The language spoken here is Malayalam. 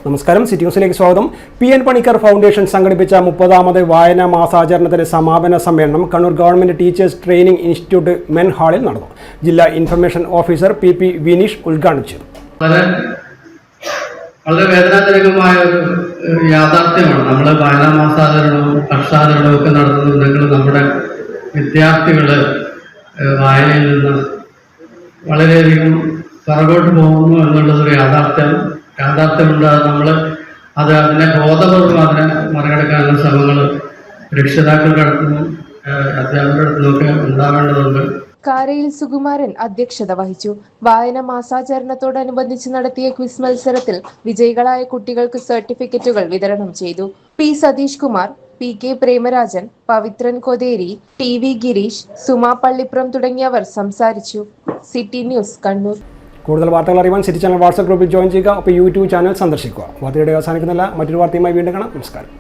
നമസ്കാരം, സിറ്റി ന്യൂസിലേക്ക് സ്വാഗതം. PN പണിക്കർ ഫൗണ്ടേഷൻ സംഘടിപ്പിച്ച 30ാമത് വായനാ മാസാചരണത്തിന്റെ സമാപന സമ്മേളനം Kannur government teachers training institute men ഹാളിൽ നടന്നു. ജില്ലാ ഇൻഫർമേഷൻ ഓഫീസർ PP വിനീഷ് ഉദ്ഘാടനം ചെയ്തു. വളരെ വേദനാജനകമായ ഒരു യാഥാർത്ഥ്യമാണ്. നമ്മൾ വായനാ മാസാചരണവും പക്ഷാചരണവും ഒക്കെ നടത്തുന്നുണ്ടെങ്കിൽ നമ്മുടെ വിദ്യാർത്ഥികൾ വായനയിൽ നിന്ന് വളരെയധികം പുറകോട്ട് പോകുന്നു എന്നുള്ളതൊരു യാഥാർത്ഥ്യമുണ്ട്. നമ്മൾ അതിനെ ബോധപൂർവ്വം അതിനെ മറികടക്കാനുള്ള ശ്രമങ്ങൾ രക്ഷിതാക്കളുടെ അടുത്തുനിന്നും അധ്യാപകരുടെ അടുത്തുനിന്നൊക്കെ ഉണ്ടാവേണ്ടതുണ്ട്. കാരയിൽ സുകുമാരൻ അധ്യക്ഷത വഹിച്ചു. വായന മാസാചരണത്തോടനുബന്ധിച്ച് നടത്തിയ ക്വിസ് മത്സരത്തിൽ വിജയികളായ കുട്ടികൾക്ക് സർട്ടിഫിക്കറ്റുകൾ വിതരണം ചെയ്തു. P Satheesh Kumar, PK Premarajan, Pavithran Kotheri, TV Girish, Suma Pallippuram തുടങ്ങിയവർ സംസാരിച്ചു. City news Kannur. കൂടുതൽ വാർത്തകൾ അറിയാൻ സിറ്റി ചാനൽ വാട്സ്ആപ്പ് ഗ്രൂപ്പിൽ ജോയിൻ ചെയ്യുക. ഒപ്പം YouTube ചാനൽ സന്ദർശിക്കുക. വാർത്തയുടെ അവസാനിക്കുന്നില്ല. മറ്റൊരു വാർത്തയുമായി വീണ്ടും കാണാം. നമസ്കാരം.